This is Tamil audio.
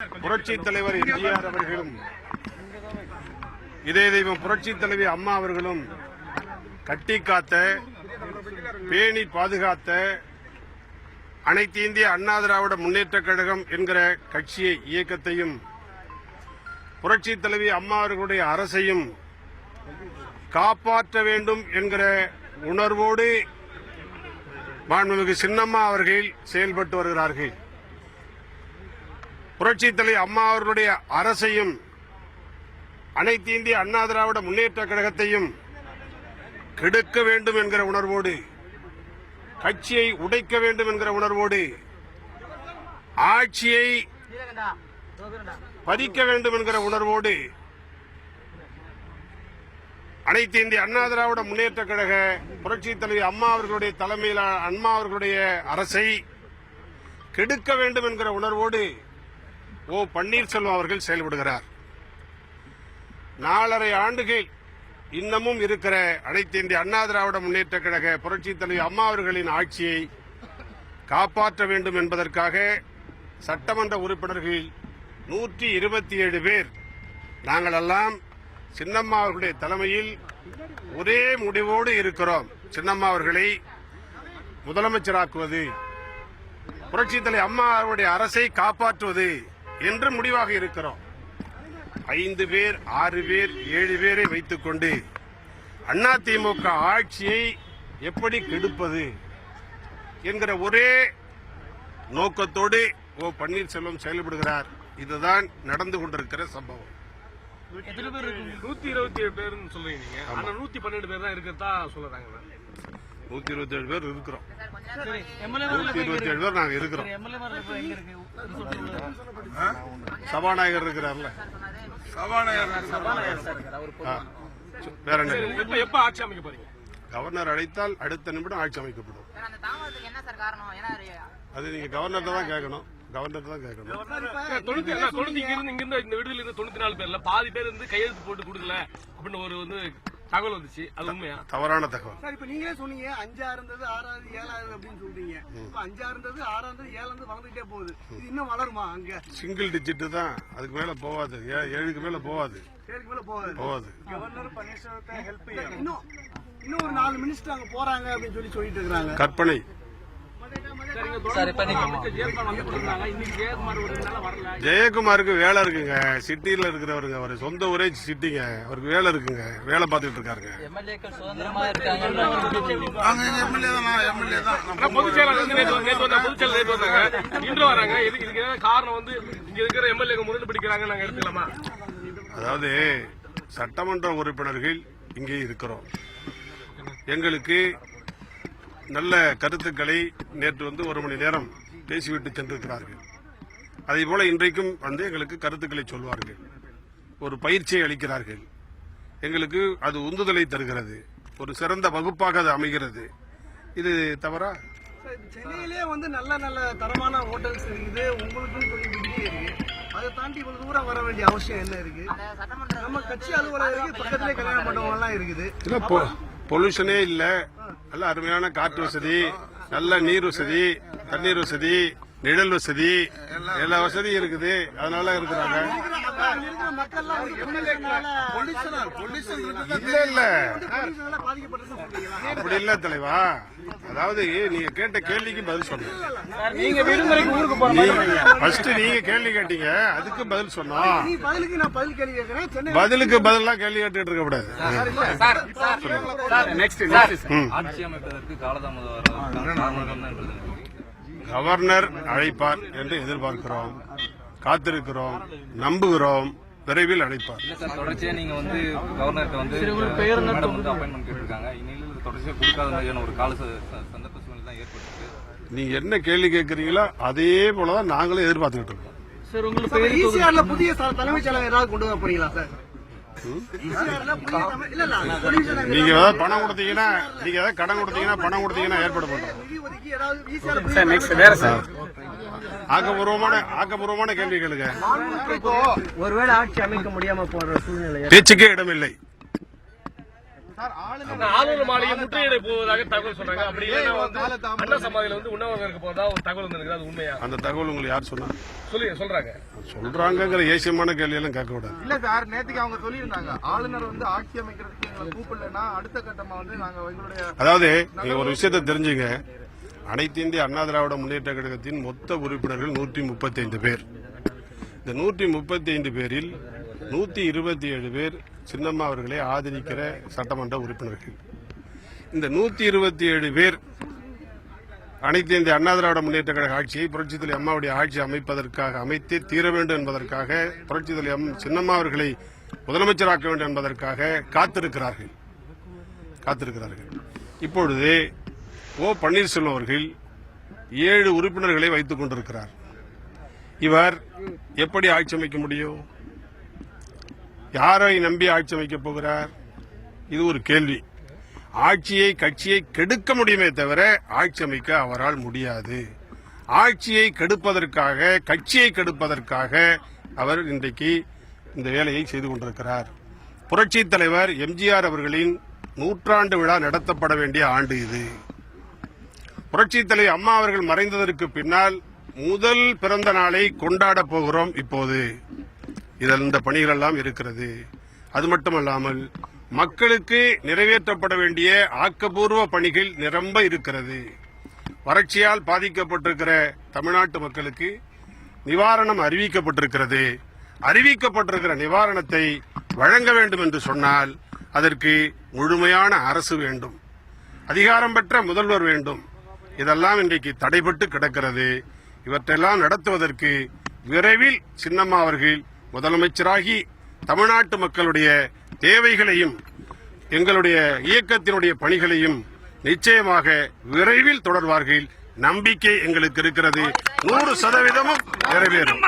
புரட்சி தலைவர் எம்ஜிஆர் அவர்களும் இதே தெய்வம் புரட்சி தலைவி அம்மா அவர்களும் கட்டி காத்த, பேணி பாதுகாத்த அனைத்து இந்திய அண்ணா திராவிட முன்னேற்ற கழகம் என்கிற கட்சியை, இயக்கத்தையும் புரட்சி தலைவி அம்மா அவர்களுடைய அரசையும் காப்பாற்ற வேண்டும் என்கிற உணர்வோடு மாண்புமிகு சின்னம்மா அவர்கள் செயல்பட்டு வருகிறார்கள். புரட்சி தலைவி அம்மா அவர்களுடைய அரசையும் அனைத்து இந்திய அண்ணா திராவிட முன்னேற்ற கழகத்தையும் கெடுக்க வேண்டும் என்கிற உணர்வோடு, கட்சியை உடைக்க வேண்டும் என்கிற உணர்வோடு, ஆட்சியை பறிக்க வேண்டும் என்கிற உணர்வோடு அனைத்து இந்திய அண்ணா திராவிட முன்னேற்ற கழக புரட்சி தலைவி அம்மா அவர்களுடைய தலைமையில் அம்மா அவர்களுடைய அரசை கெடுக்க வேண்டும் என்கிற உணர்வோடு ஓ பன்னீர்செல்வம் அவர்கள் செயல்படுகிறார். 4.5 ஆண்டுகள் இன்னமும் இருக்கிற அனைத்து இந்திய அண்ணா திராவிட முன்னேற்ற கழக புரட்சி தலைவி அம்மா அவர்களின் ஆட்சியை காப்பாற்ற வேண்டும் என்பதற்காக சட்டமன்ற உறுப்பினர்கள் 127 பேர் நாங்களெல்லாம் சின்னம்மா அவர்களுடைய தலைமையில் ஒரே முடிவோடு இருக்கிறோம். சின்னம்மா அவர்களை முதலமைச்சராக்குவது, புரட்சி தலைவி அம்மா அவருடைய அரசை காப்பாற்றுவது என்று முடிவாக இருக்கிறோம். 5 பேர், 6 பேர், 7 பேரை வைத்துக் கொண்டு அதிமுக ஆட்சியை எப்படி கெடுப்பது என்கிற ஒரே நோக்கத்தோடு ஓ பன்னீர்செல்வம் செயல்படுகிறார். இதுதான் நடந்து கொண்டிருக்கிற சம்பவம். 127 பேர் சொல்றீங்க, ஆனா 112 பேர் தான் இருக்கிறதா சொல்றாங்க. 127 பேர் இருக்கிறோம். 127 பேர் நாங்க இருக்கிறோம். சபாநாயகர் இருக்கிறார்ல, வேற என்ன? எப்ப ஆட்சி அமைக்க போறீங்க? கவர்னர் அழைத்தால் அடுத்த நிமிடம் ஆட்சி அமைக்கப்படும். அது நீங்க கவர்னர் தான் கேட்கணும். கவர்னர் தான் கேட்கணும். இந்த விடுதலை 94 பேர்ல பாதி பேர் வந்து கையெழுத்து போட்டு கொடுக்கல அப்படின்னு ஒரு வந்து தகவல் வந்துச்சு. அது உண்மையா? தவறான தகவல். சார், இப்ப நீங்களே சொன்னீங்க 5 இருந்தது 6 7 அப்படின்னு சொல்றீங்க. இப்ப 5 இருந்தது 6 7 வளர்ந்துட்டே போகுது. இது இன்னும் வளருமா? அங்க சிங்கிள் டிஜிட் தான், அதுக்கு மேல போவாது. 7க்கு மேல போவாது. 7க்கு மேல போவாது. கவர்னர் பன்னீர்செல்வத்தை ஹெல்ப் இன்னும் ஒரு 4 மினிஸ்டர் அங்க போறாங்க அப்படின்னு சொல்லிட்டு இருக்காங்க. கற்பனை. ஜெயக்குமாருக்கு வேலை இருக்குங்க. சிட்டியில இருக்கிறவருங்க, அவர் சொந்த ஊரே சிட்டிங்க. அவருக்கு வேலை இருக்குங்க, வேலை பார்த்துட்டு இருக்காருங்க. அதாவது சட்டமன்ற உறுப்பினர்கள் இங்கே இருக்கிறோம். எங்களுக்கு நல்ல கருத்துக்களை நேற்று வந்து 1 மணி நேரம் பேசிவிட்டு சென்றிருக்கிறார்கள். அதே போல இன்றைக்கும் வந்து எங்களுக்கு கருத்துக்களை சொல்வார்கள், ஒரு பயிற்சியை அளிக்கிறார்கள். எங்களுக்கு அது உந்துதலை தருகிறது, ஒரு சிறந்த வகுப்பாக அது அமைகிறது. இது தவறா? சென்னையிலே வந்து நல்ல நல்ல தரமான ஹோட்டல்ஸ் இருக்குது, உங்களுக்கும் கொஞ்சம் விடுதி இருக்கு. அதை தாண்டி இவ்வளவு தூரம் வர வேண்டிய அவசியம் என்ன இருக்கு? நம்ம கட்சி அலுவலகம் பக்கத்திலே கல்யாண மண்டபம் எல்லாம் இருக்குது. பொல்யூஷனே இல்ல, நல்ல அருமையான காற்று வசதி, நல்ல நீர் வசதி, தண்ணீர் வசதி, நிழல் வசதி, எல்லா வசதியும் இருக்குது. அதனால இருக்கிறாங்க. இல்ல இல்ல, அப்படி இல்ல தலைவா. அதாவது நீங்க கேட்ட கேள்விக்கு பதில் சொன்னீங்க. நீங்க விடுமுறைக்கு ஊருக்கு போறீங்க. ஃபர்ஸ்ட் நீங்க கேள்வி கேட்டீங்க, அதுக்கு பதில் சொன்னோம். பதிலுக்கு பதிலா கேள்வி கேட்டுட்டு இருக்க கூடாது. ஆட்சி அமைப்பதற்கு காலதாமதம் கவர்னர் அழைப்பார் என்று எதிர்பார்க்கிறோம், காத்திருக்கிறோம், நம்புகிறோம். விரைவில் அழைப்பார். தொடர்ச்சியா நீங்க வந்து கவர்னர்கிட்ட வந்து அப்பாயின்மெண்ட் கேட்டிருக்காங்க. இனிமேல் தொடர்ச்சியா கொடுக்காத மாதிரியான ஒரு கால சந்தர்ப்ப சூழ்நிலை தான் ஏற்பட்டு. நீங்க என்ன கேள்வி கேட்கறீங்களோ அதே போலதான் நாங்களும் எதிர்பார்த்துக்கிட்டு இருக்கோம். சார், உங்களுக்கு புதிய தலைமைச் செயலர் ஏதாவது கொண்டு வர போறீங்களா சார்? நீங்க ஏதாவது பணம் கொடுத்தீங்கன்னா, நீங்க ஏதாவது கடன் கொடுத்தீங்கன்னா, பணம் கொடுத்தீங்கன்னா ஏற்பாடு பண்றோம். ஆக்கப்பூர்வமான கேள்வி கேளுங்க. ஒருவேளை ஆட்சி அமைக்க முடியாம போற சூழ்நிலை பேச்சுக்கே இடமில்லை. ஆளுநர் மாளிகை முற்றுகையிட போவதாக தகவல் சொல்றாங்க. அப்படி இல்லைன்னா வந்து அண்ணா சமாதியில வந்து உண்ணாவிரதம் போறதா ஒரு தகவல் வந்திருக்கு. அது உண்மையா? அந்த தகவல் உங்களுக்கு யார் சொன்னா? சொல்றாங்க ஏசியமான கேள்வி எல்லாம் கேட்க கூடாது. இல்ல சார், நேத்துக்கு அவங்க சொல்லியிருந்தாங்க ஆளுநர் வந்து ஆட்சி அமைக்கிறதுக்கு எங்களை கூப்பிடலன்னா அடுத்த கட்டமா வந்து நாங்க எங்களுடைய அதாவது நீங்க ஒரு விஷயத்தை தெரிஞ்சுங்க. அனைத்து இந்திய அண்ணா திராவிட முன்னேற்ற கழகத்தின் மொத்த உறுப்பினர்கள் 135 பேர். இந்த 135 பேரில் 127 பேர் சின்னம்மா அவர்களை ஆதரிக்கிற சட்டமன்ற உறுப்பினர்கள். இந்த 127 பேர் அனைத்து இந்திய அண்ணா திராவிட முன்னேற்ற கழக ஆட்சியை புரட்சித் தலைவி அம்மாவுடைய ஆட்சி அமைப்பதற்காக அமைத்தே தீர வேண்டும் என்பதற்காக புரட்சித் தலைவி சின்னம்மா அவர்களை முதலமைச்சராக்க வேண்டும் என்பதற்காக காத்திருக்கிறார்கள். இப்பொழுது ஓ பன்னீர்செல்வம் அவர்கள் 7 உறுப்பினர்களை வைத்துக் கொண்டிருக்கிறார். இவர் எப்படி ஆட்சி அமைக்க முடியும்? யாரை நம்பி ஆட்சி அமைக்கப் போகிறார்? இது ஒரு கேள்வி. ஆட்சியை கட்சியை கெடுக்க முடியுமே தவிர ஆட்சி அமைக்க அவரால் முடியாது. ஆட்சியை கெடுப்பதற்காக கட்சியை கெடுப்பதற்காக அவர் இன்றைக்கு இந்த வேலையை செய்து கொண்டிருக்கிறார். புரட்சித் தலைவர் எம்ஜிஆர் அவர்களின் 100ஆண்டு விழா நடத்தப்பட வேண்டிய ஆண்டு இது. புரட்சித் தலைவர் அம்மா அவர்கள் மறைந்ததற்கு பின்னால் முதல் பிறந்த நாளை கொண்டாட போகிறோம். இப்போது இதில் இந்த பணிகள் எல்லாம் இருக்கிறது. அது மட்டுமல்லாமல் மக்களுக்கு நிறைவேற்றப்பட வேண்டிய ஆக்கப்பூர்வ பணிகள் நிரம்ப இருக்கிறது. வறட்சியால் பாதிக்கப்பட்டிருக்கிற தமிழ்நாட்டு மக்களுக்கு நிவாரணம் அறிவிக்கப்பட்டிருக்கிறது. அறிவிக்கப்பட்டிருக்கிற நிவாரணத்தை வழங்க வேண்டும் என்று சொன்னால் அதற்கு முழுமையான அரசு வேண்டும், அதிகாரம் பெற்ற முதல்வர் வேண்டும். இதெல்லாம் இன்றைக்கு தடைபட்டு கிடக்கிறது. இவற்றெல்லாம் நடத்துவதற்கு விரைவில் சின்னம்மா அவர்கள் முதலமைச்சராகி தமிழ்நாட்டு மக்களுடைய தேவைகளையும் எங்களுடைய இயக்கத்தினுடைய பணிகளையும் நிச்சயமாக விரைவில் தொடர்வார்கள். நம்பிக்கை எங்களுக்கு இருக்கிறது. 100% நிறைவேறும்.